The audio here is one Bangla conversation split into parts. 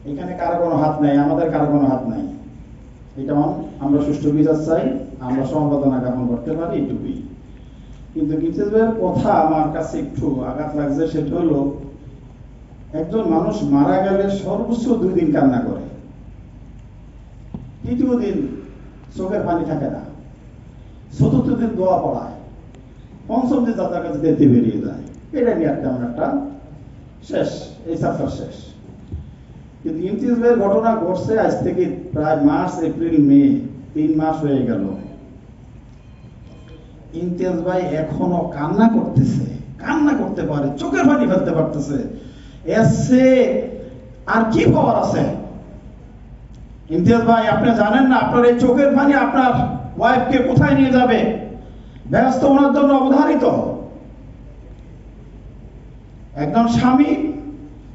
এখানে কারো কোনো হাত নাই, আমাদের কারো কোনো হাত নাই। এটা আমরা সুষ্ঠু বিচার চাই, আমরা সম্পাদনা জ্ঞাপন করতে পারি, এইটুকুই। কিন্তু গিফটের কথা আমার কাছে একটু আঘাত লাগছে। সেটা হলো, একজন মানুষ মারা গেলে সর্বোচ্চ 2 দিন কান্না করে, তৃতীয় দিন চোখের পানি থাকে না, চতুর্থ দিন দোয়া পড়ায়, পঞ্চম দিন তাদের কাছে দেখতে বেরিয়ে যায়। এটা নিয়ে তেমন একটা শেষ, এই চ্যাপ্টার শেষ। কিন্তু ইমতিয়াজ ভাইয়ের ঘটনা ঘটছে আজ থেকে প্রায় মার্চ, এপ্রিল, মে 3 মাস হয়ে গেল। ইমতিয়াজ ভাই এখনো কান্না করতেছে, কান্না করতে পারে, চোখের পানি ফেলতে পারতেছে। এসে আর কি খবর আছে? ইমতিয়াজ ভাই, আপনি জানেন না আপনার এই চোখের পানি আপনার ওয়াইফকে কোথায় নিয়ে যাবে? ব্যস্ত ওনার জন্য অবধারিত। একজন স্বামী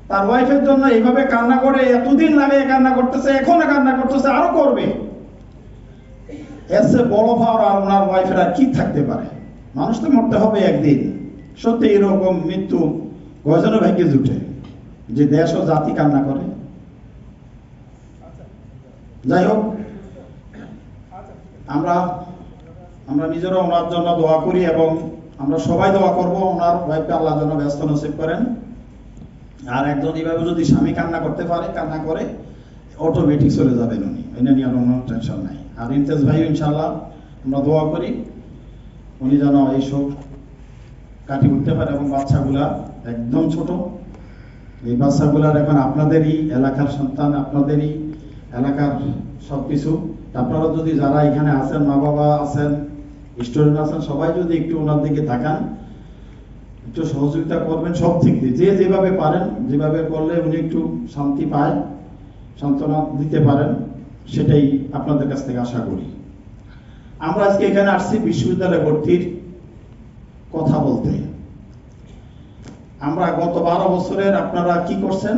তার ওয়াইফের জন্য এইভাবে কান্না করে, এতদিন লাগে কান্না করতেছে, এখনো কান্না করতেছে, আরো করবে। এসে বড় ভাব আর ওনার ওয়াইফের আর কি থাকতে পারে? মানুষ তো মরতে হবে একদিন। সত্যি এরকম মৃত্যু গজনের ভাগ্যে জুটে যে দেশ ও জাতি কান্না করে। যাই হোক, আমরা নিজেরা ওনার জন্য দোয়া করি এবং আমরা সবাই দোয়া করব ওনার ওয়াইফকে আল্লাহ যেন ব্যস্ত নসিব করেন। আর একজন এইভাবে যদি স্বামী কান্না করতে পারে, কান্না করে, অটোমেটিক চলে যাবেন উনি, এটা নিয়ে আর কোনো টেনশন নাই। আর ইমতিয়াজ ভাই ইনশাল্লাহ আমরা দোয়া করি উনি যেন এই শোক কাটিয়ে উঠতে পারে। এবং বাচ্চাগুলা একদম ছোট, এই বাচ্চাগুলার এখন আপনাদেরই এলাকার সন্তান, আপনাদেরই এলাকার সবকিছু। আপনারা যদি যারা এখানে আছেন, মা বাবা আছেন, স্টুডেন্ট আছেন, সবাই যদি একটু ওনার দিকে তাকান, একটু সহযোগিতা করবেন সব দিক দিয়ে, যে যেভাবে পারেন, যেভাবে করলে উনি একটু শান্তি পায়, সান্ত্বনা দিতে পারেন, সেটাই আপনাদের কাছ থেকে আশা করি। আমরা আজকে এখানে আসছি বিশ্ববিদ্যালয়ে ভর্তির কথা বলতে। আমরা গত 12 বছরের আপনারা কি করছেন,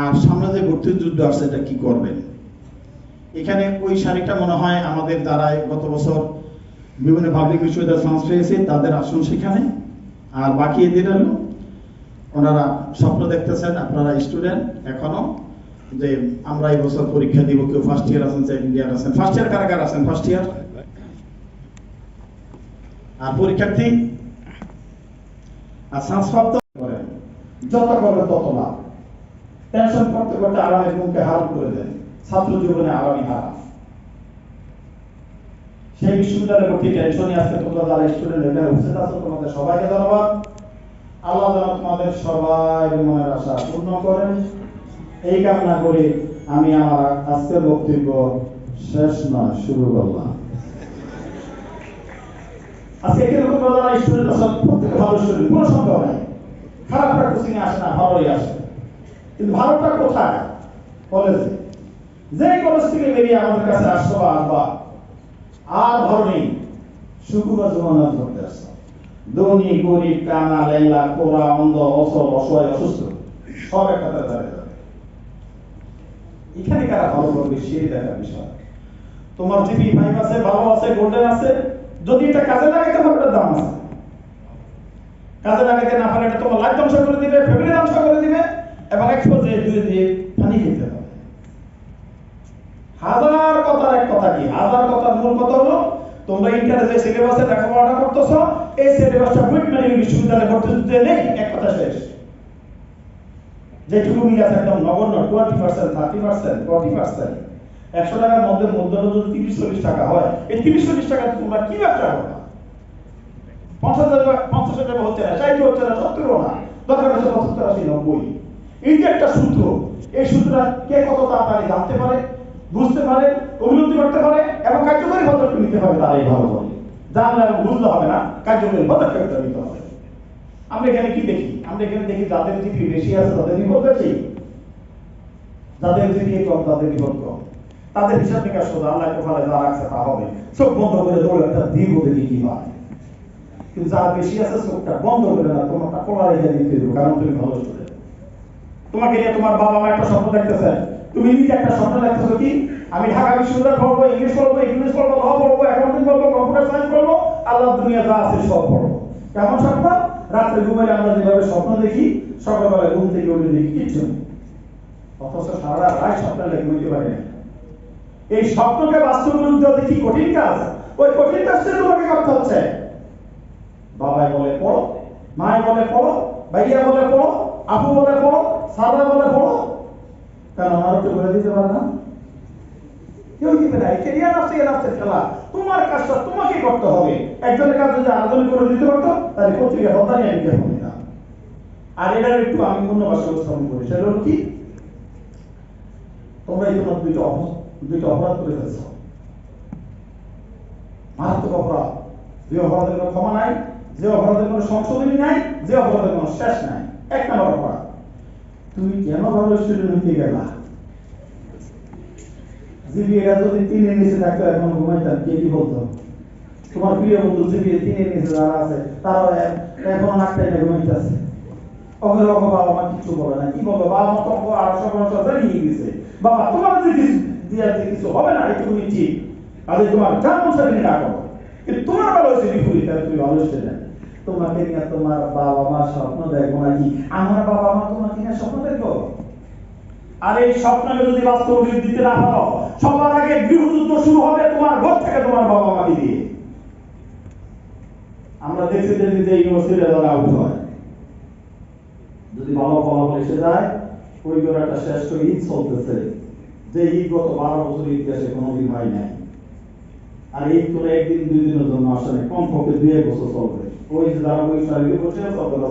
আর সামনে যে ভর্তির যুদ্ধ আসছে এটা কি করবেন। এখানে ওই শাড়িটা মনে হয় আমাদের দ্বারাই গত বছর বিভিন্ন পাবলিক বিশ্ববিদ্যালয় চান্স পেয়েছে, তাদের আসন সেখানে। আর বাকি এদের হলো ওনারা স্বপ্ন দেখতেছেন, আপনারা স্টুডেন্ট এখনো, যে আমরা এই বছর পরীক্ষা দিব। কেউ ফার্স্ট ইয়ার আছেন, সেকেন্ড ইয়ার আছেন। ফার্স্ট ইয়ার কারা কারা আছেন? First year. আর পরীক্ষার্থী আর চান্স প্রাপ্ত করেন, যত করবে তত লাভ। টেনশন করতে করতে আরামের মুখে হার করে দেন, ছাত্র জীবনে আরামই হারা। সেই বিশ্ববিদ্যালয়ে ভর্তি টেনশনই আছে। তোমরা যারা স্টুডেন্ট এখানে উপস্থিত আছো, তোমাদের সবাইকে ধন্যবাদ। আল্লাহ যেন তোমাদের সবাই মনের আশা পূর্ণ করেন, এই কামনা করে আমি আমার আজকের বক্তব্য শেষ নয়, শুরু করলাম। আজকে কিরকম যারা স্টুডেন্ট আছে, প্রত্যেকে ভালো স্টুডেন্ট, কোনো সন্দেহ নাই। খারাপটা কোচিং আসে না, ভালোই আসে। কিন্তু ভালোটা কোথায়? কলেজে। যে কলেজ থেকে বেরিয়ে আমাদের কাছে আসতো বা আর ভালো নেই, শুক্রবার জমানাত করতে আসতো। ধনী, গরিব, কানা, লেলা, কোরা, অন্ধ, অসল, অসহায়, অসুস্থ, সব একটা দাঁড়িয়ে যাবে। এখানে কারা ভালো করবে সেই দেখার বিষয়। তোমার জিপি 5 আছে, ভালো আছে, গোল্ডেন আছে, যদি এটা কাজে লাগাইতে হবে এটার দাম আছে। কাজে লাগাইতে না পারলে এটা তোমার লাইফ ধ্বংস করে দিবে, ফ্যামিলি ধ্বংস করে দিবে, এবং এক্সপোজে দিয়ে পানি খেতে হবে। হাজার কথার এক কথা কি? হাজার কথার মূল কথা হলো, তোমরা ইন্টারে যে সিলেবাসে লেখাপড়া করতেছো, এই সিলেবাসটা বুট মেরে বিশ্ববিদ্যালয়ে ভর্তি দিতে নেই, এক কথা শেষ। যেটুকু মিল আছে একদম নগণ্য, 20%, 30%, 40%। 100 টাকার মধ্যে মূলধন যদি 30-40 টাকা হয়, এই 30-40 টাকা তোমরা কি ব্যবসা করবা? 50,000 টাকা হচ্ছে না, 60 হচ্ছে না, 70 না, দরকার হচ্ছে 75, 80, 90। এই যে একটা সূত্র, এই সূত্রটা কে কত তাড়াতাড়ি জানতে পারে, বুঝতে পারে, উপলব্ধি করতে পারে এবং কার্যকরী পদক্ষেপ নিতে হবে, তারাই ভালো করে। জানলে এবং বুঝলে হবে না, কার্যকরী পদক্ষেপটা নিতে হবে। আমরা এখানে কি দেখি? আমরা এখানে দেখি যাদের জিপি বেশি আছে তাদের বিপদ বেশি, যাদের জিপি কম তাদের বিপদ কম। তাদের হিসাব নিকাশ সোজা, আল্লাহ কোথায় যা রাখছে তা হবে। চোখ বন্ধ করে দৌড়ে একটা দিব দেখি কি হয়। কিন্তু যারা বেশি আছে চোখটা বন্ধ করে না, তোমারটা খোলা রেখে দিতে দেবো, কারণ তুমি ভালো স্টুডেন্ট। তোমাকে নিয়ে তোমার বাবা মা একটা স্বপ্ন দেখতেছে, তুমি নিজে একটা স্বপ্ন দেখতেছো কি? আমি ঢাকা বিশ্ববিদ্যালয় পড়বো, ইংলিশ পড়বো, ইংলিশ পড়বো, ল পড়বো, অ্যাকাউন্টিং পড়বো, কম্পিউটার সায়েন্স পড়বো, আল্লাহ দুনিয়া যা আছে সব পড়বো। কেমন স্বপ্ন? রাত্রে ঘুমাইলে আমরা যেভাবে স্বপ্ন দেখি, সকালবেলা ঘুম থেকে উঠে দেখি কিচ্ছু নেই, অথচ সারা রাত স্বপ্নে ঘুমাইতে পারি না। এই স্বপ্নকে বাস্তবে রূপ দেওয়া কি কঠিন কাজ, ওই কঠিন কাজটা তোমাকে করতে হচ্ছে। বাবাই বলে পড়ো, মায় বলে পড়ো, ভাইয়া বলে পড়ো, আপু বলে পড়ো, সারা বলে পড়ো, কেন আমার একটু বলে দিতে পারে না? কেউ দিবে না। ক্যারিয়ার আছে, এর আছে খেলা, তোমার কাজটা তোমাকে করতে হবে। একজনের কাজ যদি আরেকজন করে দিতে পারতো তাহলে পত্রিকা হত্যা নিয়ে দিতে হবে না। আর এটার একটু আমি অন্য ভাষা উপস্থাপন করি, সেটা হলো কি, তোমরা এই তোমার দুইটা অপরাধ করে ফেলছ, মারাত্মক অপরাধ, যে অপরাধের কোনো ক্ষমা নাই, যে অপরাধের কোনো সংশোধনী নাই, যে অপরাধের কোনো শেষ নাই। এক নম্বর অপরাধ, তুমি কেন ভালো স্টুডেন্ট হইতে গেলা? জিবি এরা যদি 3 এর নিচে থাকতো এখন ঘুমাইতাম, কে কি বলতো? তোমার প্রিয় বন্ধু জিবি 3 এর নিচে যারা আছে তারাও এখন নাকটাই ঘুমাইতেছে। ওদের বাবা মা কিছু বলে না, কি বলবো, বাবা মা তো আর সমস্যা জানিয়ে গেছে, বাবা তোমার যে কিছু হবে না, এটা তুমি ঠিক, আজ তোমার জান সাথে না করো, কিন্তু তোমার ভালো হয়েছে বিপরীত, তাহলে তুমি ভালো হচ্ছে না। তোমাকে নিয়ে তোমার বাবা মা স্বপ্ন দেখবো নাকি? আমার বাবা মা তোমাকে নিয়ে স্বপ্ন দেখবো? আর এই স্বপ্নকে যদি বাস্তব রূপ দিতে না পারো, সবার আগে গৃহযুদ্ধ শুরু হবে তোমার ঘর থেকে, তোমার বাবা মাকে দিয়ে। আমরা দেখছি যে ইউনিভার্সিটি যারা আউট হয়, যদি ভালো ফলাফল এসে যায়, ওই একটা শ্রেষ্ঠ ঈদ চলতেছে, যে ঈদ গত 12 বছর ইতিহাসে কোনোদিন হয় নাই। আর ঈদ করে একদিন 2 দিনের জন্য আসে না, কমপক্ষে 2 বছর চলবে। ওই যে যারা ওই সারিতে বসে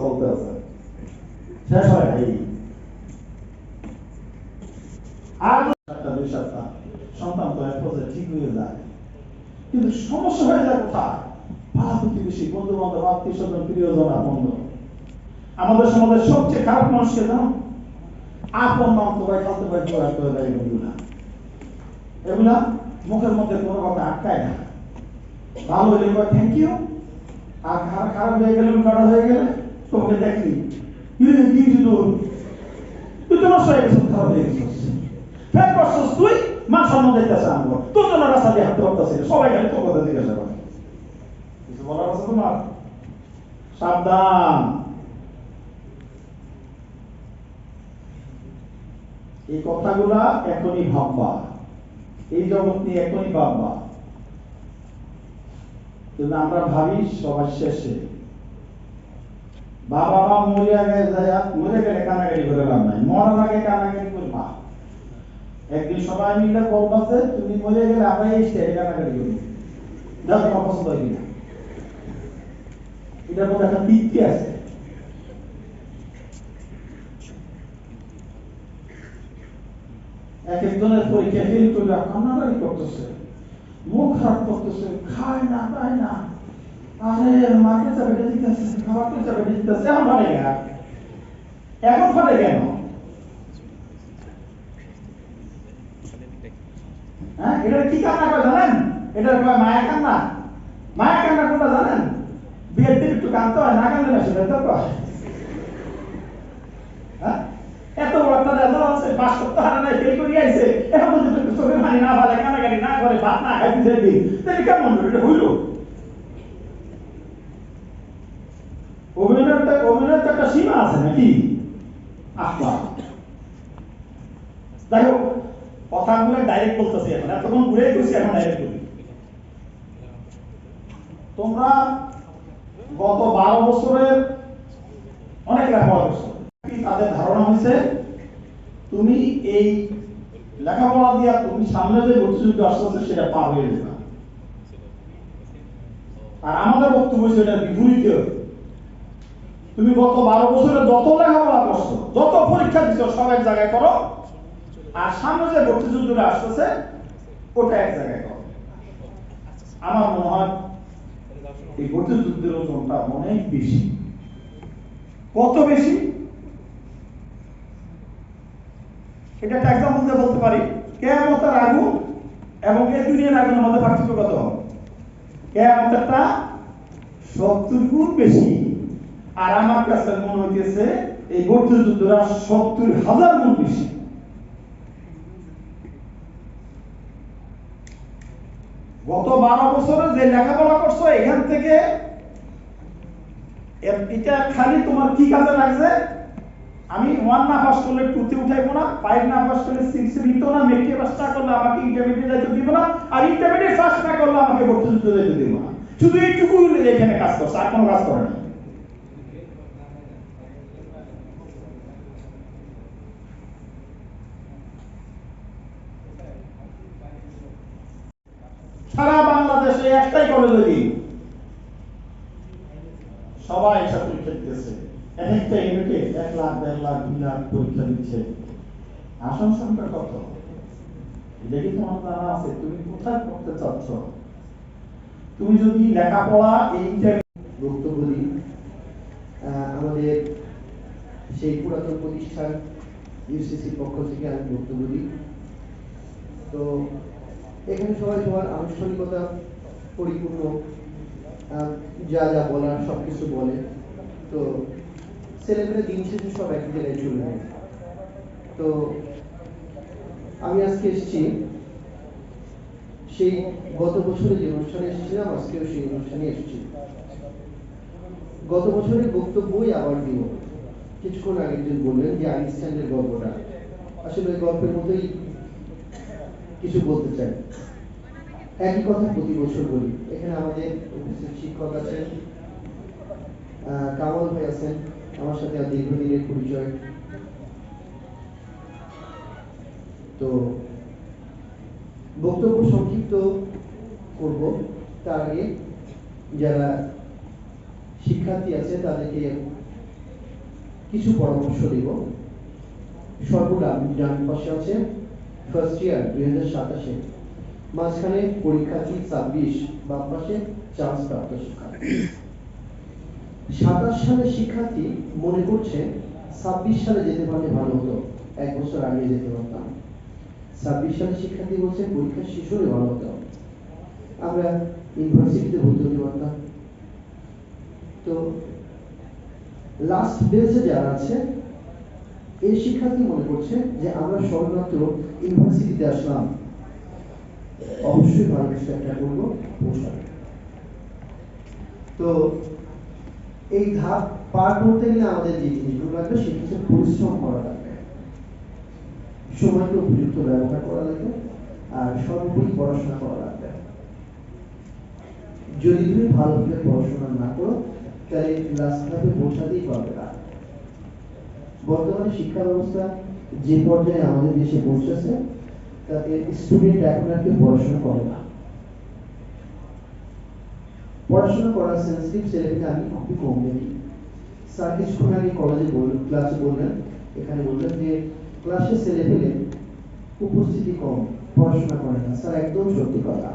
চলতে আছে, শেষ হয় নাই। আর সন্তান তো এক পর্যায়ে ঠিক হয়ে যায়, কিন্তু সমস্যা হয়ে যায় কোথায়? পাড়া প্রতিবেশী, বন্ধু বান্ধব, আত্মীয় স্বজন, প্রিয়জন, আপন। আমাদের সমাজের সবচেয়ে খারাপ মানুষকে জানো? আপন নাম তো ভাই খালতে ভাই জোড়া করে দেয় বন্ধুরা। এগুলা মুখের মধ্যে কোনো কথা আটকায় না। ভালো হলে থ্যাংক ইউ, আর খারাপ হয়ে গেলে, খারাপ হয়ে গেলে তোমাকে দেখলি তুই তো নষ্ট হয়ে গেছিস, খারাপ হয়ে গেছিস, ফের করছিস তুই, মা সম্মান দিতেছে আনবো, তোর জন্য রাস্তা দিয়ে হাঁটতে পারতেছে, সবাই খালি তোর কথা জিজ্ঞাসা করে। কিছু বলার আছে তোমার? সাবধান। এই কথাগুলা এখনই ভাববা, এই জগৎ নিয়ে এখনই ভাববা। কিন্তু আমরা ভাবি সবার শেষে, বাবা মা মরে গেলে কানাকাটি করে লাভ নাই, মরার আগে কানাকাটি করবা। একদিন সবাই মিলে বলবা যে তুমি মরে গেলে আমরা এই স্টেজে কানাকাটি করি, যা তোমার পছন্দ হয় কিনা। এটার মধ্যে একটা তৃপ্তি আছে। এক একজনের পরীক্ষা ফেল করে কান্নাকাটি করতেছে, মুখ খারাপ করতেছে, খায় না, পায় না, আরে মাকে চাপে দিতেছে, খাবারকে চাপে দিতেছে, এখন ফাটে গেল। এখন ফাটে কেন? হ্যাঁ, এটা কি কান্না করে জানেন? এটা মায়া কান্না। মায়া কান্না কোনটা জানেন? বিয়ের দিন একটু কাঁদতে হয়, না কাঁদলে না সেটা তো কয়। এত বড় একটা রেজাল্ট আছে, 5 সপ্তাহ হারা নাই, ফেল করে আইছে, এখন যদি চোখে পানি না ফেলে, কান্নাকাটি না করে, ভাত না খাইতে চাইবি, তাহলে কেমন হলো? এটা হইল? অভিনয়ের তো একটা সীমা আছে নাকি? আহ্বা, যাই হোক, কথাগুলো ডাইরেক্ট বলতেছি, এখন এতক্ষণ ঘুরে ঘুরছি, এখন ডাইরেক্ট বলি। তোমরা গত 12 বছরের অনেক লেখাপড়া করছো, তাদের ধারণা হয়েছে তুমি এই লেখাপড়া দিয়া তুমি সামনে যে প্রতিযোগিতা আসতেছে সেটা পার হয়ে যাবে। আর আমাদের বক্তব্য হচ্ছে এটা বিপরীত। তুমি গত 12 বছরে যত লেখাপড়া করছো, যত পরীক্ষা দিচ্ছ, সব এক জায়গায় করো, আর সামনে যে প্রতিযোগিতা আসতেছে ওটা এক জায়গায় করো। আমার মনে হয় এই প্রতিযুদ্ধের ওজনটা অনেক বেশি। কত বেশি? এটা একটা এক্সাম্পল দিয়ে বলতে পারি। কিয়ামতের আগুন এবং এই দুনিয়ার আগুনের মধ্যে পার্থক্য কত? কিয়ামতেরটা 70 গুণ বেশি, আর আমার কাছে মনে হইতেছে এই প্রতিযুদ্ধটা 70,000 গুণ বেশি। গত 12 বছরে যে লেখাপড়া করছো, এখান থেকে এটা খালি তোমার কি কাজে লাগছে, আমি 1 না পাস করলে 2 তে উঠাইবো না, 5 না পাস করলে 6 এ দিত না, মেট্রিক পাস না করলে আমাকে ইন্টারমিডিয়েট যাইতে দিব না, আর ইন্টারমিডিয়েট পাস না করলে আমাকে ভর্তি যুদ্ধ যাইতে দিব না। শুধু এইটুকু এখানে কাজ করছে, আর কোনো কাজ করে না। সারা বাংলাদেশে একটাই কলেজ দিই, সবাই একসাথে পরীক্ষা দিতেছে, একটা ইউনিটে 1 লাখ 1.5 লাখ 2 লাখ পরীক্ষা দিচ্ছে। আসন সংখ্যা কত? এটা কি তোমার জানা আছে? তুমি কোথায় পড়তে চাচ্ছ? তুমি যদি লেখাপড়া এইটা বক্তব্য দিই, আমাদের সেই পুরাতন প্রতিষ্ঠান ইউসিসির পক্ষ থেকে আমি বক্তব্য দিই। তো এখানে সবাই সবার আনুষ্ঠানিকতা পরিপূর্ণ, যা যা বলার সব কিছু বলে। তো ছেলেমেয়েরা দিন শেষে সব এক জায়গায় চলে যায়। তো আমি আজকে এসেছি সেই গত বছরে যে অনুষ্ঠানে এসেছিলাম, আজকেও সেই অনুষ্ঠানে এসেছি। গত বছরের বক্তব্যই আবার দিব। কিছুক্ষণ আগে একজন বললেন যে আইনস্টাইনের গল্পটা, আসলে ওই গল্পের মতোই কিছু বলতে চাই। একই কথা প্রতি বছর বলি। এখানে আমাদের উপস্থিত শিক্ষক আছেন, কামাল ভাই আছেন, আমার সাথে দীর্ঘদিনের পরিচয়। তো বক্তব্য সংক্ষিপ্ত করব, তার আগে যারা শিক্ষার্থী আছে তাদেরকে কিছু পরামর্শ দেব। সর্বদাই ডান পাশে আছে ফার্স্ট ইয়ার 2027, মাঝখানে পরীক্ষার্থী 26, বাম পাশে চান্স প্রাপ্ত শিক্ষার্থী। 27 সালের শিক্ষার্থী মনে করছে 26 সালে যেতে পারলে ভালো হতো, 1 বছর আগে যেতে পারতাম। 26 সালের শিক্ষার্থী বলছে পরীক্ষা শেষ হলে ভালো হতো, আমরা ইউনিভার্সিটিতে ভর্তি হতে পারতাম। তো লাস্ট বেঞ্চে যারা আছে এই শিক্ষার্থী মনে করছে যে আমরা সবেমাত্র ইউনিভার্সিটিতে আসলাম, অবশ্যই ভালো কিছু একটা করবো, পৌঁছাবো। তো এই ধাপ পার করতে গেলে আমাদের যে জিনিসগুলো লাগবে সেটা হচ্ছে পরিশ্রম করা লাগবে, সময়কে উপযুক্ত ব্যবহার করা লাগবে, আর সর্বোপরি পড়াশোনা করা লাগবে। যদি তুমি ভালোভাবে পড়াশোনা না করো তাহলে লাস্ট ধাপে পৌঁছাতেই পারবে না। বর্তমানে শিক্ষা ব্যবস্থা যে পর্যায়ে আমাদের দেশে পৌঁছেছে তাতে স্টুডেন্ট এখন আর কেউ পড়াশোনা করে না। পড়াশোনা করার সেন্সিটিভ ছেলেমেয়েকে আমি খুবই কম দেখি। স্যার কিছুক্ষণ আগে ক্লাসে বললেন, এখানে বললেন যে ক্লাসে ছেলেমেয়ে উপস্থিতি কম, পড়াশোনা করে না। স্যার একদম সত্যি কথা।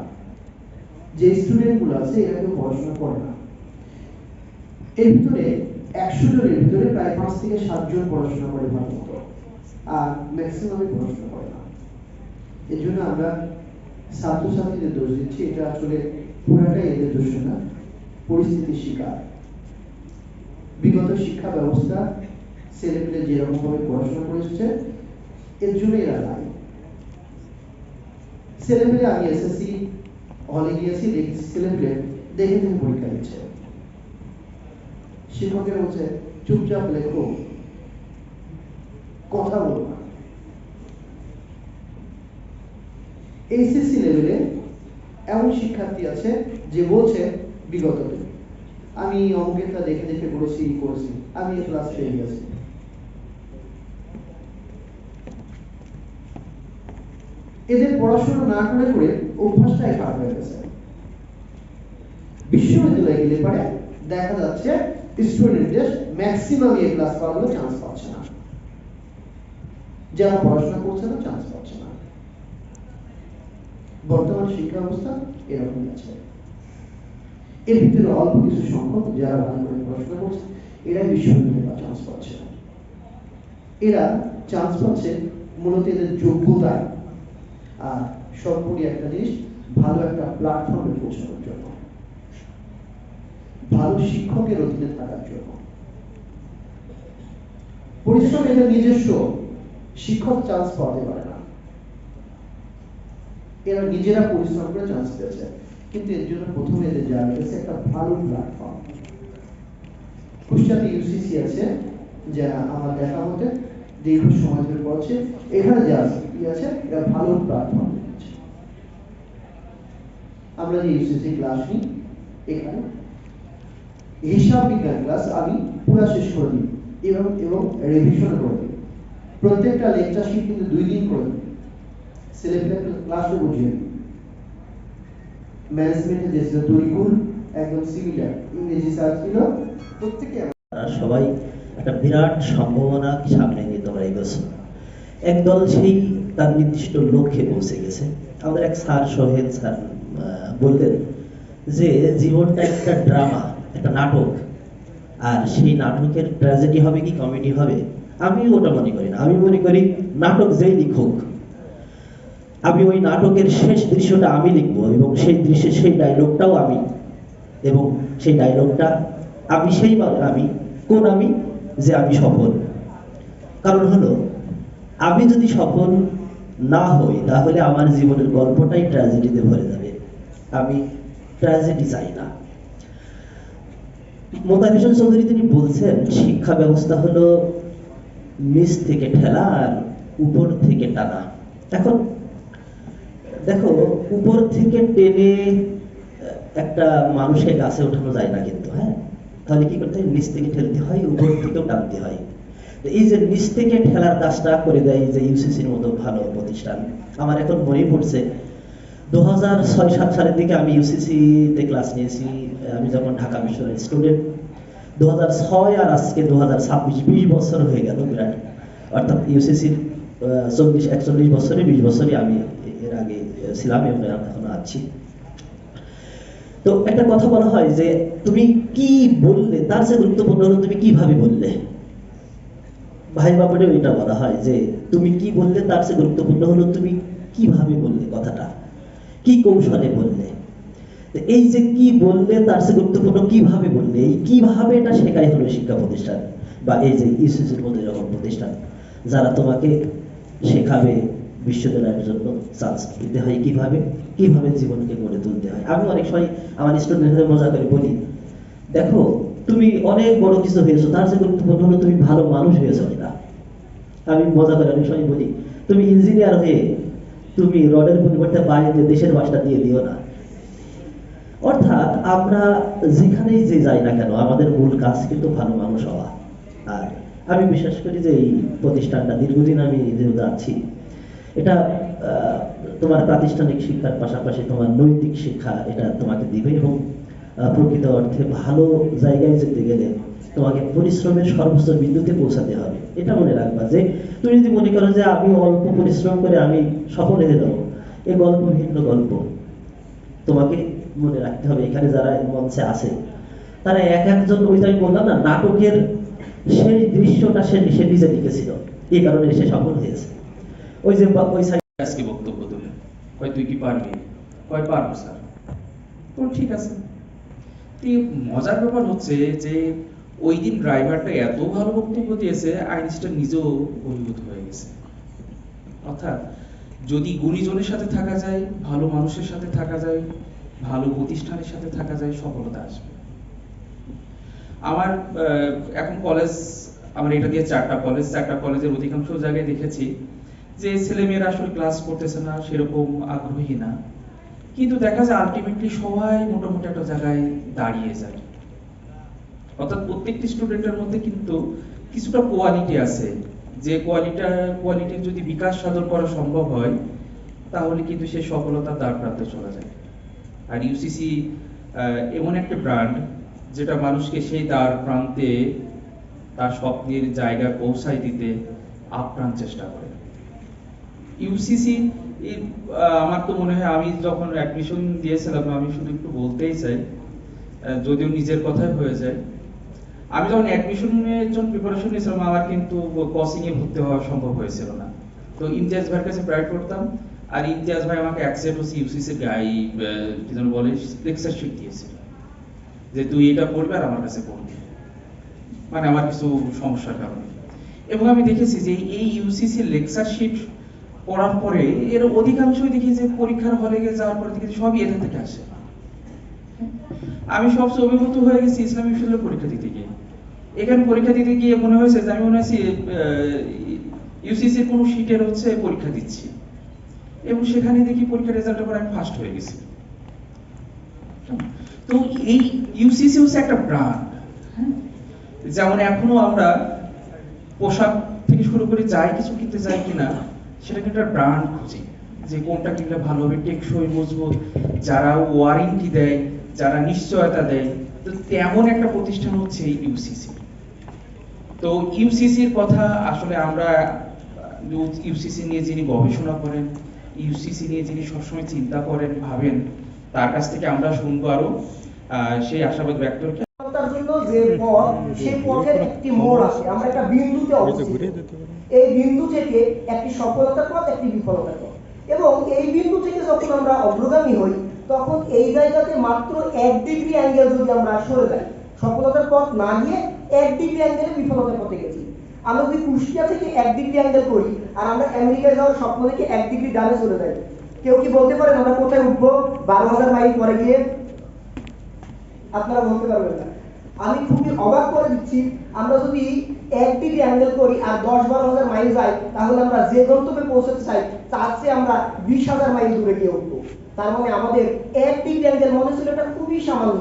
যে স্টুডেন্ট গুলো আছে এরা কেউ পড়াশোনা করে না। এর ভিতরে 100 জনের ভিতরে প্রায় 5 থেকে 7 জন পড়াশোনা করে ভালো মতো, আর ম্যাক্সিমামই পড়াশোনা করে না। এর জন্য আমরা ছাত্রছাত্রীদের দোষ দিচ্ছি, এটা আসলে পুরাটাই এদের দোষ না, পরিস্থিতির শিকার। বিগত শিক্ষা ব্যবস্থা ছেলেমেয়েরা যেরকম ভাবে পড়াশোনা করেছে এর জন্য এরা দায়ী। ছেলেমেয়েরা, আমি এসএসসি হলে গিয়েছি, দেখেছি ছেলেমেয়ে দেখে দেখে পরীক্ষা দিচ্ছে। শিক্ষকের বলছে চুপচাপ লেখো, কথা বলো না। এইচএসসি লেভেলে এমন শিক্ষার্থী আছে যে বলছে বিগত আমি অঙ্কেরটা দেখে দেখে করেছি, আমি ক্লাস পেয়ে গেছি। এদের পড়াশোনা না করে করে অভ্যাসটাই খারাপ হয়ে গেছে। বিশ্ববিদ্যালয়ে গেলে পরে দেখা যাচ্ছে স্টুডেন্টদের ম্যাক্সিমাম এ ক্লাস পাওয়ার চান্স পাচ্ছে না, যারা পড়াশোনা করছে না চান্স পাচ্ছে না। বর্তমান শিক্ষা ব্যবস্থা এরকম আছে। এর ভিতরে অল্প কিছু সংখ্যক যারা ভালো করে পড়াশোনা করছে এরাই বিশ্ববিদ্যালয়ে চান্স পাচ্ছে না। এরা চান্স পাচ্ছে মূলত এদের যোগ্যতা আর সর্বোপরি একটা জিনিস, ভালো একটা প্ল্যাটফর্মে পৌঁছানোর জন্য, ভালো শিক্ষকের অধীনে থাকার জন্য। পরিশ্রম এদের নিজস্ব, শিক্ষক চান্স পাওয়াতে পারে না। এরা নিজেরা পরিশ্রম করে চান্স পেয়েছে, কিন্তু এর জন্য প্রথমে এদের জায়গা হচ্ছে একটা ভালো প্ল্যাটফর্ম। কুষ্টিয়াতে ইউসিসি আছে, যা আমার দেখা মতে দীর্ঘ সময় ধরে পড়ছে। এখানে যা আছে কি আছে, এটা ভালো প্ল্যাটফর্ম। আমরা যে ইউসিসি ক্লাস নিই, এখানে হিসাব বিজ্ঞান ক্লাস আমি পুরো শেষ করে দিই এবং রিভিশন করে দিই। প্রত্যেকটা লেকচার শিট কিন্তু 2 দিন করে দিই। ছেলেপেলে ক্লাসও বুঝিয়ে দিই। ম্যানেজমেন্টে যে ছিল তরিকুল একদম সিমিলার, ইংরেজি স্যার ছিল, প্রত্যেকে সবাই একটা বিরাট সম্ভাবনা সামনে নিয়ে তোমরা এগোছো। একদল সেই তার নির্দিষ্ট লক্ষ্যে পৌঁছে গেছে। আমাদের এক স্যার, সোহেল স্যার বললেন যে জীবনটা একটা ড্রামা, একটা নাটক, আর সেই নাটকের ট্র্যাজেডি হবে কি কমেডি হবে, আমি ওটা মনে করি না। আমি মনে করি নাটক যেই লিখুক, আমি ওই নাটকের শেষ দৃশ্যটা আমি লিখবো এবং সেই দৃশ্যে সেই ডায়লগটাও আমি, এবং সেই ডায়লগটা আমি আমি কোন আমি যে আমি সফল। কারণ হলো আমি যদি সফল না হই তাহলে আমার জীবনের গল্পটাই ট্র্যাজেডিতে ভরে যাবে। আমি ট্র্যাজেডি চাই না। মোতাহার হোসেন চৌধুরী তিনি বলছেন শিক্ষা ব্যবস্থা হলো নিচ থেকে ঠেলা আর উপর থেকে টানা। এখন দেখো, উপর থেকে টেনে একটা মানুষের গাছে ওঠানো যায় না কিন্তু, হ্যাঁ, তাহলে কি করতে হয়, নিচ থেকে ঠেলতে হয়, উপর থেকেও টানতে হয়। এই যে নিচ থেকে ঠেলার কাজটা করে দেয় যে ইউসিসির মতো ভালো প্রতিষ্ঠান। আমার এখন মনে পড়ছে 2006-07 সালের দিকে আমি ইউসিসিতে ক্লাস নিয়েছি। আমি যখন ঢাকা বিশ্ববিদ্যালয়ের স্টুডেন্ট। 2006 আর আজকে 2026, 20 বছর হয়ে গেল বিরাট। অর্থাৎ ইউসিসির 41 বছরে 20 বছরই আমি এর আগে ছিলাম এবং এখনো আছি। তো একটা কথা বলা হয় যে তুমি কি বললে তার চেয়ে গুরুত্বপূর্ণ হলো তুমি কিভাবে বললে। ভাই বাবারেও এটা বলা হয় যে তুমি কি বললে তার চেয়ে গুরুত্বপূর্ণ হলো তুমি কিভাবে বললে কথাটা, কি কৌশলে বললে। এই যে কি বললে তার চেয়ে গুরুত্বপূর্ণ কিভাবে বললে, এই কিভাবে এটা শেখাই হলো শিক্ষা প্রতিষ্ঠান বা এই যে ইউসিসির মতো এরকম প্রতিষ্ঠান যারা তোমাকে শেখাবে বিশ্ববিদ্যালয়ের জন্য চান্স দিতে হয় কিভাবে, কিভাবে জীবনকে গড়ে তুলতে হয়। আমি অনেক সময় আমার স্টুডেন্টদের মজা করে বলি, দেখো তুমি অনেক বড় কিছু হয়েছো, তার চেয়ে গুরুত্বপূর্ণ হলো তুমি ভালো মানুষ হয়েছো কিনা। আমি মজা করে অনেক সময় বলি, তুমি ইঞ্জিনিয়ার হয়ে তুমি রডের পরিবর্তে বাড়িতে দেশের বাসটা দিয়ে দিও না। অর্থাৎ আমরা যেখানেই যে যাই না কেন আমাদের মূল কাজ কিন্তু ভালো মানুষ হওয়া। আর আমি বিশ্বাস করি যে এই প্রতিষ্ঠানটা দীর্ঘদিন আমি যেহেতু আছি, এটা তোমার প্রাতিষ্ঠানিক শিক্ষার পাশাপাশি তোমার নৈতিক শিক্ষা এটা তোমাকে দিবে এবং প্রকৃত অর্থে ভালো জায়গায় যেতে গেলে তোমাকে পরিশ্রমের সর্বোচ্চ বিন্দুতে পৌঁছাতে হবে। এটা মনে রাখবা যে তুমি যদি মনে করো যে আমি অল্প পরিশ্রম করে আমি সফল হয়ে যাবো, এই গল্প ভিন্ন গল্প। তোমাকে মনে রাখতে হবে এখানে যারা মঞ্চে আছে তারা এক একজন, ওই যে আমি বললাম না নাটকের সেই দৃশ্যটা সে নিজে লিখেছিল, এই কারণে সে সফল হয়েছে। ওই যে ওই আজকে বক্তব্য দিলেন, কয় তুই কি পারবি, কয় পারবো স্যার। তো ঠিক আছে। মজার ব্যাপার হচ্ছে যে ওই দিন ড্রাইভারটা এত ভালো বক্তব্য দিয়েছে, আইনস্টাইন নিজেও অভিভূত হয়ে গেছে। অর্থাৎ যদি গুণীজনের সাথে থাকা যায়, ভালো মানুষের সাথে থাকা যায়, ভালো প্রতিষ্ঠানের সাথে থাকা যায়, সফলতা আসবে। আমার এখন কলেজ, আমার এটা দিয়ে 4টা কলেজের অধিকাংশ জায়গায় দেখেছি যে ছেলেমেয়েরা আসলে ক্লাস করতেছে না, সেরকম আগ্রহী না, কিন্তু দেখা যায় আলটিমেটলি সবাই মোটামুটি একটা জায়গায় দাঁড়িয়ে যায়। অর্থাৎ প্রত্যেকটি স্টুডেন্টের মধ্যে কিন্তু কিছুটা কোয়ালিটি আছে, যে কোয়ালিটির যদি বিকাশ সাধন করা সম্ভব হয় তাহলে কিন্তু সে সফলতার দ্বার প্রান্তে চলে যায়। আর ইউসিসি এমন একটা ব্র্যান্ড যেটা মানুষকে সেই দ্বার প্রান্তে তার স্বপ্নের জায়গায় পৌঁছায় দিতে আপ্রাণ চেষ্টা করে। ইউসিসি আমার তো মনে হয়, আমি যখন অ্যাডমিশন দিয়েছিলাম, আমি শুধু একটু বলতেই চাই, যদিও নিজের কথাই হয়ে যায়, আমি যখন অ্যাডমিশনের জন্য প্রিপারেশন নিয়েছিলাম আমার কিন্তু কোচিং এ ভর্তি হওয়া সম্ভব হয়েছিল না। তো ইমতিয়াজ ভাইয়ের কাছে প্রায় পড়তাম, আর ইমতিয়াজ ভাই আমাকে অ্যাকসেপ্ট হচ্ছে ইউসিসি গাই কি যেন বলে লেকচার শিট দিয়েছিল যে তুই এটা পড়বি আর আমার কাছে পড়বি, মানে আমার কিছু সমস্যার কারণে। এবং আমি দেখেছি যে এই ইউসিসি লেকচার শিট পড়ার পরে এর অধিকাংশই দেখি যে পরীক্ষার হলে গিয়ে যাওয়ার পরে দেখি সবই এখান থেকে আসে। আমি সবচেয়ে অভিভূত হয়ে গেছি ইসলামী বিশ্ববিদ্যালয়ের পরীক্ষা দিতে গিয়ে। এখানে পরীক্ষা দিতে গিয়ে মনে হয়েছে যে আমি মনে হচ্ছে ইউসিসির কোনো শিটের হচ্ছে পরীক্ষা দিচ্ছি, এবং সেখানে দেখি পরীক্ষার রেজাল্টের পর আমি ফার্স্ট হয়ে গেছি। তো এই ইউসিসি হচ্ছে একটা ব্র্যান্ড। যেমন এখনো আমরা পোশাক থেকে শুরু করে যাই কিছু কিনতে যাই কিনা, সেটা কিন্তু একটা ব্র্যান্ড খুঁজি, যে কোনটা কিনলে ভালো হবে, টেকসই, মজবুত, যারা ওয়ারেন্টি দেয়, যারা নিশ্চয়তা দেয়। তো তেমন একটা প্রতিষ্ঠান হচ্ছে ইউসিসি। তো ইউসিসির কথা আসলে আমরা ইউসিসি নিয়ে যিনি গবেষণা করেন, ইউসিসি নিয়ে যিনি সবসময় চিন্তা করেন, ভাবেন, তার কাছ থেকে আমরা শুনবো আরো সেই আশাবাদ ব্যক্ত করি। তার জন্য যে পথ, সেই পথের একটি মোড় আছে, আমরা একটা বিন্দুতে অবস্থিত। এই বিন্দু থেকে একটি সফলতার পথ, একটি বিফলতার পথ, এবং এই বিন্দু থেকে যখন আমরা অগ্রগামী হই, তখন এই জায়গাতে মাত্র 1 ডিগ্রি অ্যাঙ্গেল যদি আমরা সরে যাই, সফলতার পথ না গিয়ে 1 ডিগ্রি অ্যাঙ্গেলে বিফলতার পথে গেছি। আমরা যদি কুষ্টিয়া থেকে 1 ডিগ্রি অ্যাঙ্গেল করি, আর আমরা আমেরিকায় যাওয়ার স্বপ্ন দেখে 1 ডিগ্রি ডানে চলে যাই, কেউ কি বলতে পারেন আমরা কোথায় উঠবো 12,000 মাইল পরে গিয়ে? আপনারা বলতে পারবেন না। আমি খুবই অবাক করে দিচ্ছি, আমরা যদি 1 ডিগ্রি অ্যাঙ্গেল করি আর 10-12,000 মাইল যাই, তাহলে আমরা যে গন্তব্যে পৌঁছতে চাই তার চেয়ে আমরা 20,000 মাইল দূরে গিয়ে উঠবো। তার মানে আমাদের 1 ডিগ্রি অ্যাঙ্গেল মনে ছিল এটা খুবই সামান্য,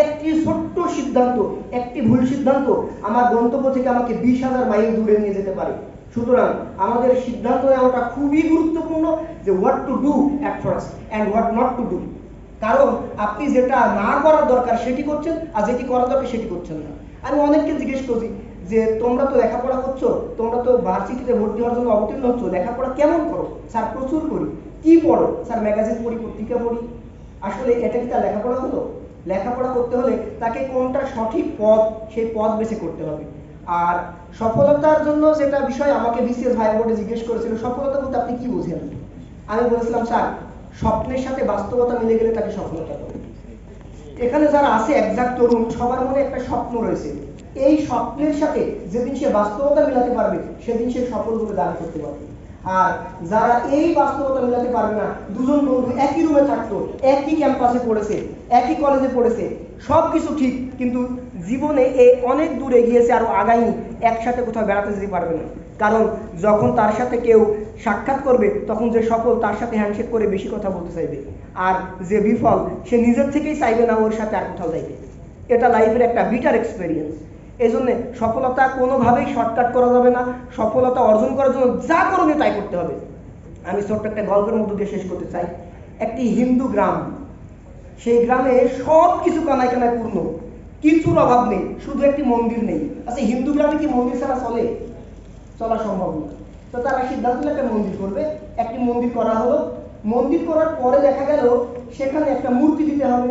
একটি ছোট্ট সিদ্ধান্ত, একটি ভুল সিদ্ধান্ত আমার গন্তব্য থেকে আমাকে 20,000 মাইল দূরে নিয়ে যেতে পারে। সুতরাং আমাদের সিদ্ধান্ত নেওয়াটা খুবই গুরুত্বপূর্ণ, যে what to do at first and what not to do. কারণ আপনি যেটা না করার দরকার সেটি করছেন, আর যেটি করার দরকার সেটি করছেন না। আমি অনেককে জিজ্ঞেস করছি যে তোমরা তো লেখাপড়া করছো, তোমরা তো ভার্সিটিতে ভর্তি হওয়ার জন্য অবতীর্ণ হচ্ছ, লেখাপড়া কেমন করো? স্যার প্রচুর করি। কি পড়ো? স্যার ম্যাগাজিন পড়ি, পত্রিকা পড়ি। আসলে এটা কি তার লেখাপড়া হলো? লেখাপড়া করতে হলে তাকে কোনটা সঠিক পথ, সেই পথ বেছে করতে হবে। আর সফলতার জন্য যেটা বিষয় আমাকে বিসিএস ভাই বোর্ডে জিজ্ঞেস করেছিল, সফলতা বলতে আপনি কি বুঝেন? আমি বলেছিলাম স্যার, স্বপ্নের সাথে বাস্তবতা মিলে গেলে তাকে সফলতা বলে। এখানে যারা আছে একজাক্ট তরুণ, সবার মনে একটা স্বপ্ন রয়েছে। এই স্বপ্নের সাথে যেদিন সে বাস্তবতা মিলাতে পারবে, সেদিন সে সফল বলে দাবি করতে পারবে। আর যারা এই বাস্তবতা মিলাতে পারবে না, দুজন বন্ধু একই রুমে থাকতো, একই ক্যাম্পাসে পড়েছে, একই কলেজে পড়েছে, সবকিছু ঠিক, কিন্তু জীবনে অনেক দূরে গিয়েছে, আরো আগায়নি, একসাথে কোথাও বেড়াতে যেতে পারবে না। কারণ যখন তার সাথে কেউ সাক্ষাৎ করবে, তখন যে সফল তার সাথে হ্যান্ডশেক করে বেশি কথা বলতে চাইবে, আর যে বিফল সে নিজের থেকেই চাইবে না ওর সাথে আর কোথাও যাইবে। এটা লাইফের একটা বিটার এক্সপেরিয়েন্স। এই জন্য সফলতা কোনোভাবেই শর্টকাট করা যাবে না। সফলতা অর্জন করার জন্য যা করণীয় তাই করতে হবে। আমি ছোট্ট একটা গল্পের মধ্য দিয়ে শেষ করতে চাই। একটি হিন্দু গ্রাম, সেই গ্রামে সব কিছু কানায় কানায় পূর্ণ, কিছুর অভাব নেই, শুধু একটি মন্দির নেই। আচ্ছা, হিন্দু গ্রামে কি মন্দির ছাড়া চলে? চলা সম্ভব না। তো তারা সিদ্ধান্ত নিল একটা মন্দির করবে। একটি মন্দির করা হলো। মন্দির করার পরে দেখা গেল সেখানে একটা মূর্তি দিতে হবে।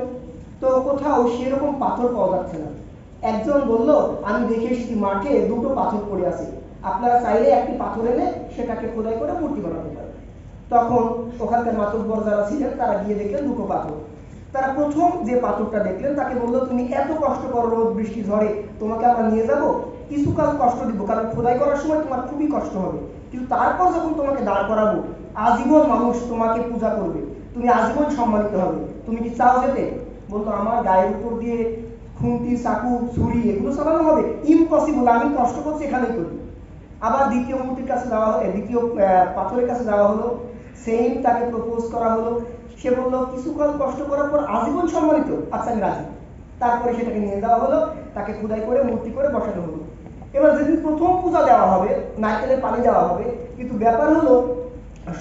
তো কোথাও সেরকম পাথর পাওয়া যাচ্ছে না। একজন বলল, আমি দেখে এসেছি মাঠে 2টো পাথর পড়ে আছে, আপনারা চাইলে একটি পাথর এনে সেটাকে খোদাই করে মূর্তি বানাতে পারেন। তখন ওখানকার মাতব্বর যারা ছিলেন তারা গিয়ে দেখলেন 2টো পাথর। তারা প্রথম যে পাথরটা দেখলেন তাকে বললো, তুমি এত কষ্ট করো, রোদ বৃষ্টি ঝড়ে, তোমাকে আমরা নিয়ে যাব, কিছুকাল কষ্ট দিব, কারণ খোদাই করার সময় তোমার খুবই কষ্ট হবে, কিন্তু তারপর যখন তোমাকে দাঁড় করাবো, আজীবন মানুষ তোমাকে পূজা করবে, তুমি আজীবন সম্মানিত হবে, তুমি কি চাও যেতে? বলতো, আমার গায়ের উপর দিয়ে খুন্তি, চাকু, ছুরি এগুলো চালানো হবে? ইম্পসিবল, আমি কষ্ট করছি এখানেই করি। আবার দ্বিতীয় মূর্তির কাছে যাওয়া, দ্বিতীয় পাথরের কাছে যাওয়া হলো, সেম তাকে প্রপোজ করা হলো। সে বললো, কিছুকাল কষ্ট করার পর আজীবন সম্মানিত, আচ্ছা আমি রাজি। তারপরে সেটাকে নিয়ে যাওয়া হলো, তাকে খোদাই করে মূর্তি করে বসানো হলো। এবার যেদিন প্রথম পূজা দেওয়া হবে, নারকেলের পানি দেওয়া হবে, কিন্তু ব্যাপার হলো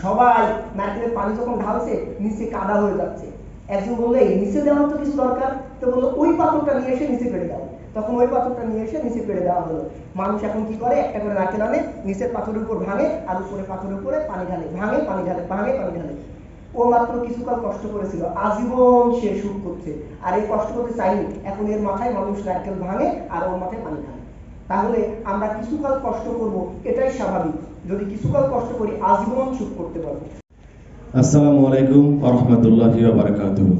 সবাই নারকেলের পানি যখন ঢালছে নিচে কাদা হয়ে যাচ্ছে। একজন বললো, এই নিচে দেওয়ার তো কিছু দরকার। তো বললো, ওই পাথরটা নিয়ে এসে নিচে ফেলে দাও। তখন ওই পাথরটা নিয়ে এসে নিচে ফেলে দেওয়া হলো। মানুষ এখন কি করে, একটা করে নারকেল আনে, নিচের পাথরের উপর ভাঙে, আর উপরে পাথরের উপরে পানি ঢালে, ভাঙে পানি ঢালে, ভাঙে পানি ঢালে। ও মাত্র কিছুকাল কষ্ট করেছিল, আজীবন সে সুখ করছে, আর এই কষ্ট করতে চাইনি। এখন এর মাথায় মানুষ নারকেল ভাঙে আর ওর মাথায় পানি ঢালে। তাহলে আমরা কিছুকাল কষ্ট করব, এটাই স্বাভাবিক। যদি কিছুকাল কষ্ট করি, আজীবন সুখ করতে পারবো। আসসালামু আলাইকুম ওয়া রাহমাতুল্লাহি ওয়া বারাকাতুহু।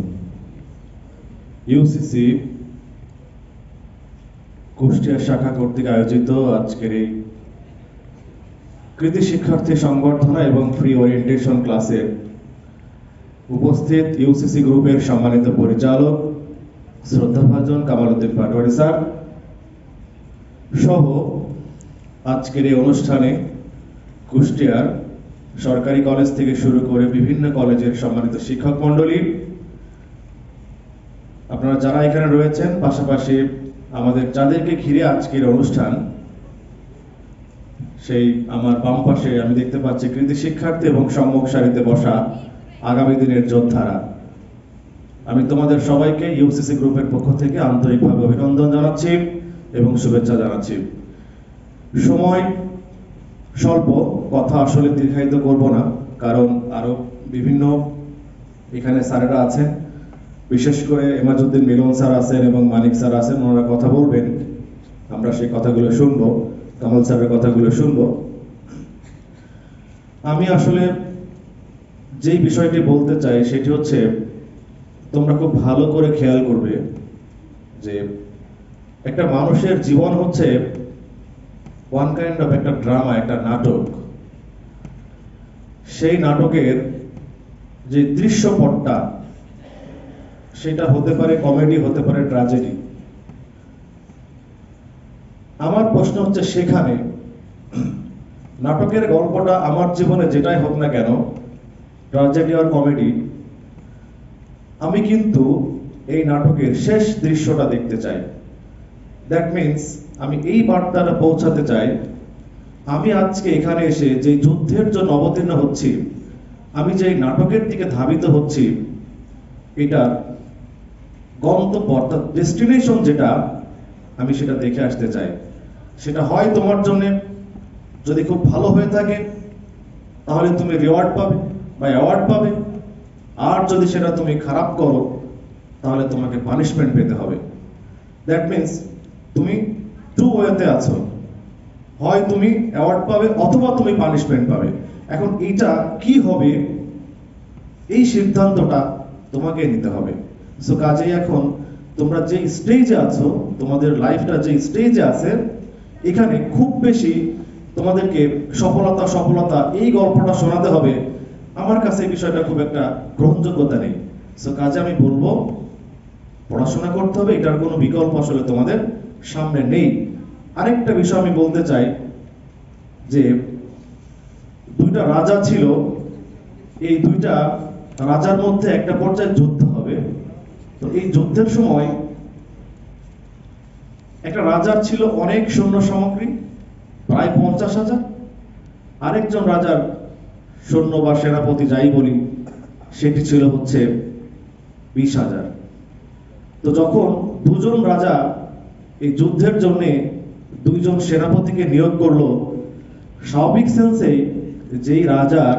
ইউসিসি কুষ্টিয়া শাখা কর্তৃক আয়োজিত আজকের এই কৃতি শিক্ষার্থী সংবর্ধনা এবং ফ্রি ওরিয়েন্টেশন ক্লাসে উপস্থিত ইউসিসি গ্রুপের সম্মানিত পরিচালক শ্রদ্ধাভাজন কামাল উদ্দিন পাটোয়ারি স্যার, সহ আজকের এই অনুষ্ঠানে কুষ্টিয়ার সরকারি কলেজ থেকে শুরু করে বিভিন্ন কলেজের সম্মানিত শিক্ষক মণ্ডলী, আপনারা যারা এখানে রয়েছেন, পাশাপাশি আমাদের যাদেরকে ঘিরে আজকের অনুষ্ঠান, সেই আমার বাম পাশে আমি দেখতে পাচ্ছি কৃতি শিক্ষার্থী এবং সম্মুখ সারিতে বসা আগামী দিনের যোদ্ধারা। আমি তোমাদের সবাইকে ইউসিসি গ্রুপের পক্ষ থেকে আন্তরিকভাবে অভিনন্দন জানাচ্ছি এবং শুভেচ্ছা জানাচ্ছি। সময় স্বল্প, কথা আসলে দীর্ঘায়িত করব না, কারণ আরো বিভিন্ন এখানে স্যারেরা আছেন, বিশেষ করে এমাজউদ্দিন মিলন স্যার আছেন এবং মানিক স্যার আছেন, ওনারা কথা বলবেন, আমরা সেই কথাগুলো শুনবো, কামাল স্যারের কথাগুলো শুনবো। আমি আসলে যেই বিষয়টি বলতে চাই সেটি হচ্ছে, তোমরা খুব ভালো করে খেয়াল করবে যে একটা মানুষের জীবন হচ্ছে ওয়ান কাইন্ড অফ একটা ড্রামা, একটা নাটক। সেই নাটকের যে দৃশ্যপটটা সেটা হতে পারে কমেডি, হতে পারে ট্র্যাজেডি। আমার প্রশ্ন হচ্ছে, সেখানে নাটকের গল্পটা আমার জীবনে যেটাই হোক না কেন, ট্র্যাজেডি আর কমেডি, আমি কিন্তু এই নাটকের শেষ দৃশ্যটা দেখতে চাই। দ্যাট মিনস আমি এই বার্তাটা পৌঁছাতে চাই, আমি আজকে এখানে এসে যে যুদ্ধের জন্য অবতীর্ণ হচ্ছি, আমি যে নাটকের দিকে ধাবিত হচ্ছি, এটা গন্তব্য অর্থাৎ ডেস্টিনেশন যেটা, আমি সেটা দেখে আসতে চাই। সেটা হয় তোমার জন্য যদি খুব ভালো হয়ে থাকে তাহলে তুমি রিওয়ার্ড পাবে বা অ্যাওয়ার্ড পাবে, আর যদি সেটা তুমি খারাপ করো তাহলে তোমাকে পানিশমেন্ট পেতে হবে। দ্যাট মিনস তুমি টু ওয়েতে আছো, হয় তুমি অ্যাওয়ার্ড পাবে অথবা তুমি পানিশমেন্ট পাবে। এখন এইটা কি হবে, এই সিদ্ধান্তটা তোমাকে নিতে হবে। সো কাজেই এখন তোমরা যে স্টেজে আছো, তোমাদের লাইফটা যে স্টেজে আছে, এখানে খুব বেশি তোমাদেরকে সফলতা এই গল্পটা শোনাতে হবে, আমার কাছে এই বিষয়টা খুব একটা গ্রহণযোগ্যতা নেই। সো কাজে আমি বলবো পড়াশোনা করতে হবে, এটার কোনো বিকল্প আসলে তোমাদের সামনে নেই। আরেকটা বিষয় আমি বলতে চাই যে দুইটা রাজা ছিল, এই দুইটা রাজার মধ্যে একটা পর্যায়ে যুদ্ধ হবে। তো এই যুদ্ধের সময় একটা রাজার ছিল অনেক সৈন্য সামগ্রী, প্রায় 50,000, আরেকজন রাজার সৈন্য বা সেনাপতি যাই বলি সেটি ছিল হচ্ছে 20,000। তো যখন দুজন রাজা এই যুদ্ধের জন্য দুইজন সেনাপতিকে নিয়োগ করলো, স্বাভাবিক সেন্সে যেই রাজার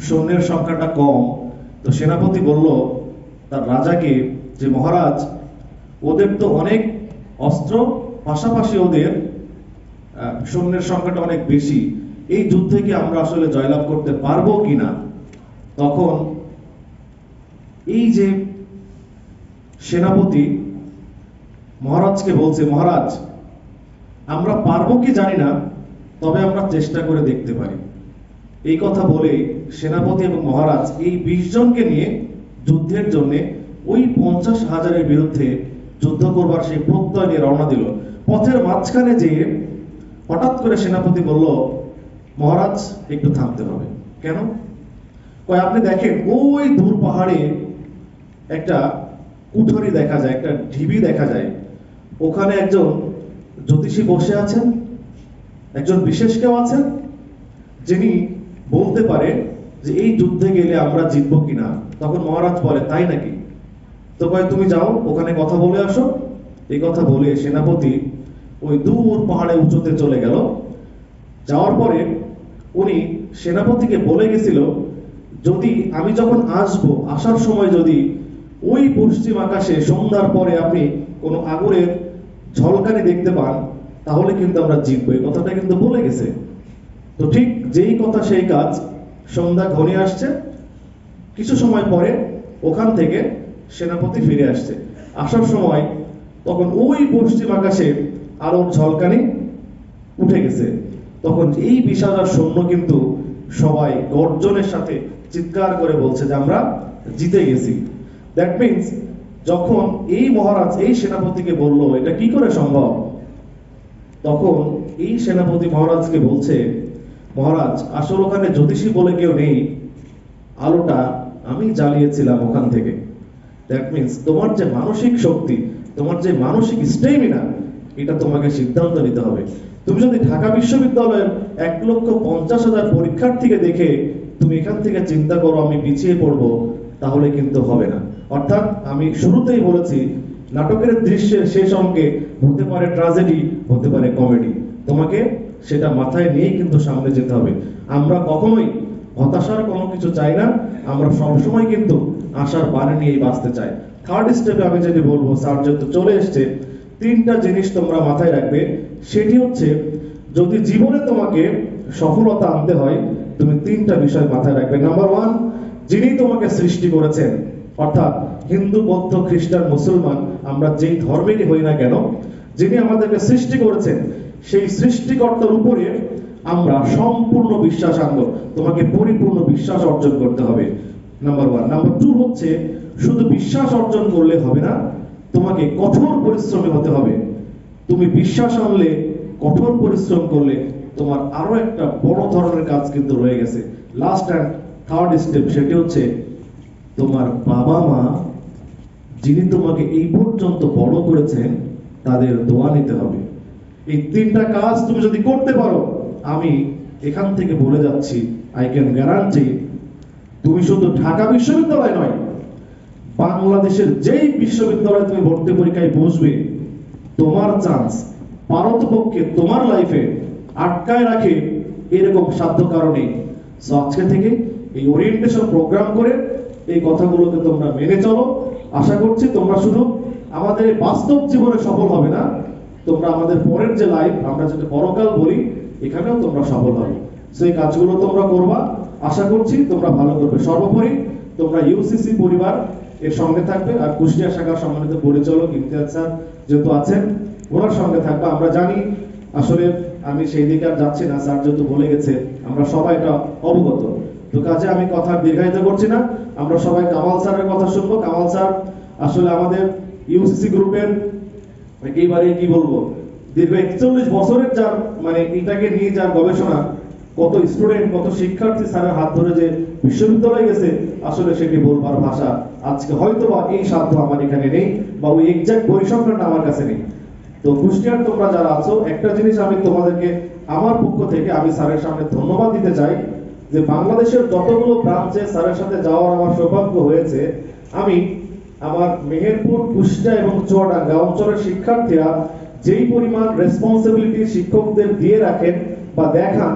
সৈন্যের সংখ্যাটা কম, তো সেনাপতি বলল তার রাজাকে যে মহারাজ, ওদের তো অনেক অস্ত্র, পাশাপাশি ওদের সৈন্যের সংখ্যাটা অনেক বেশি, এই যুদ্ধে কি আমরা আসলে জয়লাভ করতে পারবো কিনা? তখন এই যে সেনাপতি মহারাজকে বলছে, মহারাজ আমরা পারবো কি জানি না, তবে আমরা চেষ্টা করে দেখতে পারি। এই কথা বলে সেনাপতি এবং মহারাজ এই 20 জনকে নিয়ে যুদ্ধের জন্য ওই 50,000-এর বিরুদ্ধে যুদ্ধ করবার সেই প্রত্যয় নিয়ে রওনা দিল। পথের মাঝখানে যে হঠাৎ করে সেনাপতি বলল, মহারাজ একটু থামতে হবে। কেন? কয় আপনি দেখেন ওই দূর পাহাড়ে একটা কুঠরি দেখা যায়, একটা ঢিবি দেখা যায়, ওখানে একজন জ্যোতিষী বসে আছেন, একজন বিশেষ কেউ আছেন যিনি বলতে পারে যে এই যুদ্ধে গেলে আমরা জিতবো কিনা। তখন মহারাজ বলে, তাই নাকি? তো কয় তুমি যাও ওখানে কথা বলে আসো। এই কথা বলে সেনাপতি ওই দূর পাহাড়ে উঁচুতে চলে গেল। যাওয়ার পরে উনি সেনাপতিকে বলে গেছিল, যদি আমি যখন আসবো, আসার সময় যদি ওই পশ্চিম আকাশে সন্ধ্যার পরে আপনি কোনো আগুনের ঝলকানি দেখতে পান তাহলে কিন্তু আমরা জিতবো। এই কথাটা কিন্তু বলে গেছে। তো ঠিক যেই কথা সেই কাজ, সন্ধ্যা ঘনিয়ে আসছে, কিছু সময় পরে ওখান থেকে সেনাপতি ফিরে আসছে। আসার সময় তখন ওই পশ্চিম আকাশে আলোর ঝলকানি উঠে গেছে। তখন এই 20,000 সৈন্য কিন্তু সবাই গর্জনের সাথে চিৎকার করে বলছে যে আমরা জিতে গেছি। দ্যাট মিনস যখন এই মহারাজ এই সেনাপতিকে বলল এটা কি করে সম্ভব, তখন এই সেনাপতি মহারাজকে বলছে, মহারাজ আসল ওখানে জ্যোতিষী বলে কেউ নেই, আলোটা আমি জ্বালিয়েছিলাম ওখান থেকে। দ্যাট মিন্স তোমার যে মানসিক শক্তি, তোমার যে মানসিক স্টেমিনা, এটা তোমাকে সিদ্ধান্ত নিতে হবে। তুমি যদি ঢাকা বিশ্ববিদ্যালয়ের 1,50,000 পরীক্ষার্থীকে দেখে তুমি এখান থেকে চিন্তা করো আমি পিছিয়ে পড়বো, তাহলে কিন্তু হবে না। অর্থাৎ আমি শুরুতেই বলেছি, নাটকের দৃশ্যের শেষ অঙ্কে হতে পারে ট্র্যাজেডি, হতে পারে কমেডি, তোমাকে সেটা মাথায় নিয়েই কিন্তু সামনে যেতে হবে। আমরা কখনোই হতাশার কোনো কিছু চাই না, আমরা সবসময় কিন্তু আশার বাণী নিয়েই বাঁচতে চাই। থার্ড স্টেপে আমি যদি বলবো, স্যার যেহেতু চলে এসছে, 3টা জিনিস তোমরা মাথায় রাখবে। সেটি হচ্ছে, যদি জীবনে তোমাকে সফলতা আনতে হয়, তুমি 3টা বিষয় মাথায় রাখবে। নাম্বার 1, যিনি তোমাকে সৃষ্টি করেছেন, অর্থাৎ হিন্দু, বৌদ্ধ, খ্রিস্টান, মুসলমান, আমরা যেই ধর্মেরই হই না কেন, যিনি আমাদেরকে সৃষ্টি করেছেন, সেই সৃষ্টিকর্তার উপরে আমরা সম্পূর্ণ বিশ্বাস আনবো। তোমাকে পরিপূর্ণ বিশ্বাস অর্জন করতে হবে, নাম্বার 1। নাম্বার 2 হচ্ছে, শুধু বিশ্বাস অর্জন করলে হবে না, তোমাকে কঠোর পরিশ্রমী হতে হবে। তুমি বিশ্বাস আনলে, কঠোর পরিশ্রম করলে, তোমার আরো একটা বড় ধরনের কাজ কিন্তু রয়ে গেছে। লাস্ট অ্যান্ড থার্ড স্টেপ, সেটি হচ্ছে তোমার বাবা মা যিনি তোমাকে এই পর্যন্ত বড় করেছেন, তাদের দোয়া নিতে হবে। এই 3টা কাজ তুমি যদি করতে পারো, আমি এখান থেকে বলে যাচ্ছি, আই ক্যান গ্যারান্টি, তুমি শুধু ঢাকা বিশ্ববিদ্যালয় নয়, বাংলাদেশের যেই বিশ্ববিদ্যালয়ে তুমি ভর্তি পরীক্ষায় বসবে, তোমার চান্স পারতপক্ষে তোমার লাইফে আটকায় রাখে এরকম সাধ্য কারণে। সো আজকে থেকে এই ওরিয়েন্টেশন প্রোগ্রাম করে এই কথাগুলোকে তোমরা মেনে চলো। আশা করছি তোমরা শুধু আমাদের বাস্তব জীবনে সফল হবে না, তোমরা আমাদের পরের যে লাইফ, আমরা যেটা পরকাল বলি, এখানেও তোমরা সফল হবে। সেই কাজগুলো তোমরা করবা, আশা করছি তোমরা ভালো করবে। সর্বোপরি তোমরা ইউসিসি পরিবার এর সঙ্গে থাকবে, আর কুষ্টিয়া শাখার সম্মানিত পরিচালক ইমতিয়াজ স্যার যেহেতু আছেন, ওনার সঙ্গে থাকবে। আমরা জানি, আসলে আমি সেই দিকে আর যাচ্ছি না, স্যার যেহেতু বলে গেছে, আমরা সবাই এটা অবগত। তো কাজে আমি কথা দীর্ঘায়িত করছি না, আমরা সবাই কামাল স্যারের কথা শুনবো। কামাল স্যার আসলে আমাদের ইউসিসি গ্রুপের একেবারে কি বলবো, দীর্ঘ 41 বছরের যার মানে এটাকে নিয়ে যার গবেষণা, কত স্টুডেন্ট, কত শিক্ষার্থী স্যারের হাত ধরে যে বিশ্ববিদ্যালয়ে গেছে, আসলে সেটি বলবার ভাষা আজকে হয়তো বা এই সাধ্য আমার এখানে নেই, বা ওই এক্সাক্ট পরিসংখ্যানটা আমার কাছে নেই। তো কুষ্টিয়ার তোমরা যারা আছো, একটা জিনিস আমি তোমাদেরকে আমার পক্ষ থেকে আমি স্যারের সামনে ধন্যবাদ দিতে চাই, যে বাংলাদেশের যতগুলো ব্রাঞ্চে স্যারের সাথে যাওয়ার আমার সৌভাগ্য হয়েছে, আমি আমার মেহেরপুর, কুষ্টিয়া এবং চুয়াডাঙ্গা অঞ্চলের শিক্ষার্থীরা যেই পরিমাণ রেসপন্সিবিলিটি শিক্ষকদের দিয়ে রাখেন বা দেখান,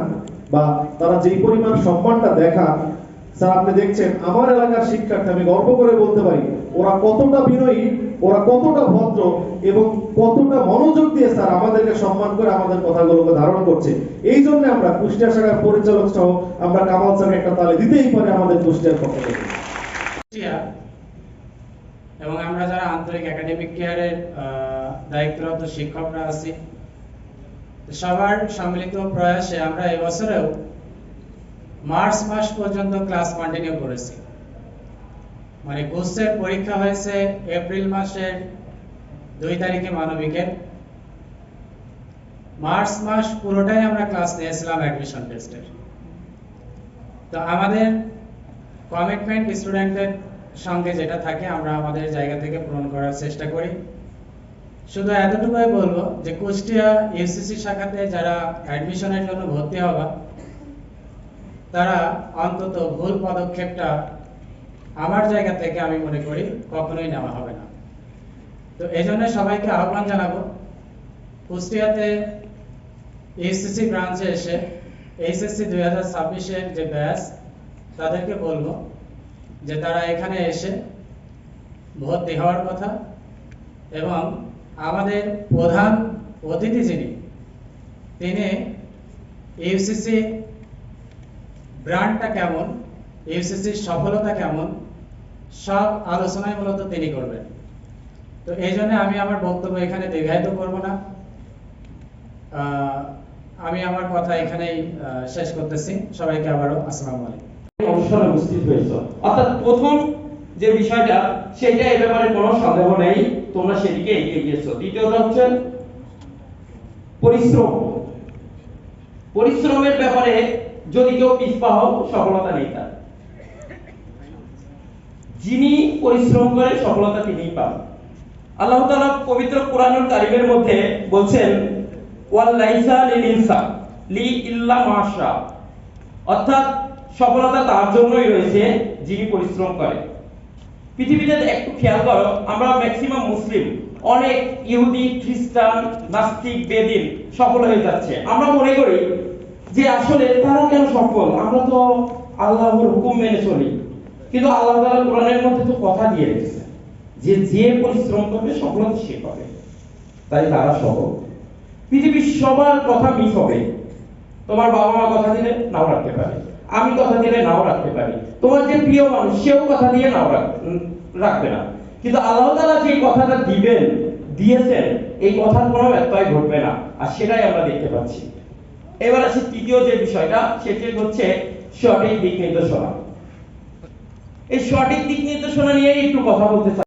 বা তারা যেই পরিমাণ সম্মানটা দেখান, স্যার আপনি দেখছেন আমার এলাকার শিক্ষার্থী, আমি গর্ব করে বলতে পারি, ওরা কতটা বিনয়ী, ওরা কতটা ভদ্র এবং কতটা মনোযোগ দিয়ে স্যার আমাদেরকে সম্মান করে আমাদের কথাগুলোকে ধারণ করছে। এই জন্য আমরা কুষ্টিয়া শাখার পরিচালক সহ আমরা কামাল স্যারকে একটা তালি দিতেই পারি আমাদের কুষ্টিয়ার পক্ষ থেকে। এবং আমরা যারা আন্তরিক একাডেমিক কেয়ারের দায়িত্বরত শিক্ষকরা আছি, সবার সম্মিলিত প্রয়াসে আমরা এবছরেও মার্চ মাস পর্যন্ত ক্লাস কন্টিনিউ করেছি। মানে কোর্সের পরীক্ষা হয়েছে এপ্রিল মাসের 2 তারিখে মানবিকের, মার্চ মাস পুরোটাই আমরা ক্লাস নিয়েছিলাম অ্যাডমিশন টেস্টের। তো আমাদের কমিটমেন্ট স্টুডেন্টদের সঙ্গে যেটা থাকে, আমরা আমাদের জায়গা থেকে পূরণ করার চেষ্টা করি। শুধু এতটুকুই বলবো যে কুষ্টিয়া ইউসিসি শাখাতে যারা অ্যাডমিশনের জন্য ভর্তি হবা, তারা অন্তত ভুল পদক্ষেপটা আমার জায়গা থেকে আমি মনে করি কখনোই নেওয়া হবে না। তো এই জন্য সবাইকে আহ্বান জানাবো, কুষ্টিয়াতে ইউসিসি ব্রাঞ্চে এসে এইচএসসি 2026-এর যে ব্যাচ, তাদেরকে বলবো যে তারা এখানে এসে ভর্তি হওয়ার কথা, এবং আমাদের প্রধান অতিথি যিনি, তিনি ইউসিসি ব্র্যান্ডটা কেমন, ইউসিসির সফলতা কেমন, সব আলোচনায় মূলত তিনি করবেন। তো এই জন্য আমি আমার বক্তব্য এখানে দীর্ঘায়িত করব না, আমি আমার কথা এখানেই শেষ করতেছি। সবাইকে আবারও আসসালামু আলাইকুম। অনুষ্ঠানে উপস্থিত হয়েছ, অর্থাৎ প্রথম যে বিষয়টা সেটা এই ব্যাপারে কোনো সন্দেহ নেই, তোমরা সেদিকে এগিয়ে গিয়েছো। দ্বিতীয়ত হচ্ছে পরিশ্রম। পরিশ্রমের ব্যাপারে যদি কেউ পিছপা হও, সফলতা নেই তার। যিনি পরিশ্রম করে সফলতা তিনিই পান। আল্লাহ তাআলা পবিত্র কোরআনুল কারীমের মধ্যে বলছেন, ওয়াল লাইসা লিল ইনসান লি ইল্লা মাশা, অর্থাৎ সফলতা তার জন্যই রয়েছে যিনি পরিশ্রম করে। পৃথিবীতে একটু খেয়াল করো, আমরা ম্যাক্সিমাম মুসলিম, অনেক ইহুদি, খ্রিস্টান, নাস্তিক, বেদিন সফল হয়ে যাচ্ছে। আমরা মনে করি যে আসলে তারা কেন সফল, আমরা তো আল্লাহর হুকুম মেনে চলি। কিন্তু আল্লাহ তাআলা কোরআনের মধ্যে তো কথা দিয়ে রেখেছে যে যে পরিশ্রম করবে সফলতা সে পাবে, তাই তারা সফল। পৃথিবীর সবার কথা মিস হবে। তোমার বাবা মা কথা দিলে নাও রাখতে পারে, আমি কথা দিলে নাও রাখতে পারি, তোমার যে প্রিয় মানুষ সেও কথা দিয়ে নাও রাখবে না। কিন্তু আল্লাহ তাআলা যে কথাটা দিয়েছেন, এই কথার কোনো ব্যত্যয় ঘটবে না, আর সেটাই আমরা দেখতে পাচ্ছি। এবার আসি তৃতীয় যে বিষয়টা, সেটি হচ্ছে সঠিক দিক নির্দেশনা। এই সঠিক দিক নির্দেশনা নিয়ে একটু কথা বলতে চাই।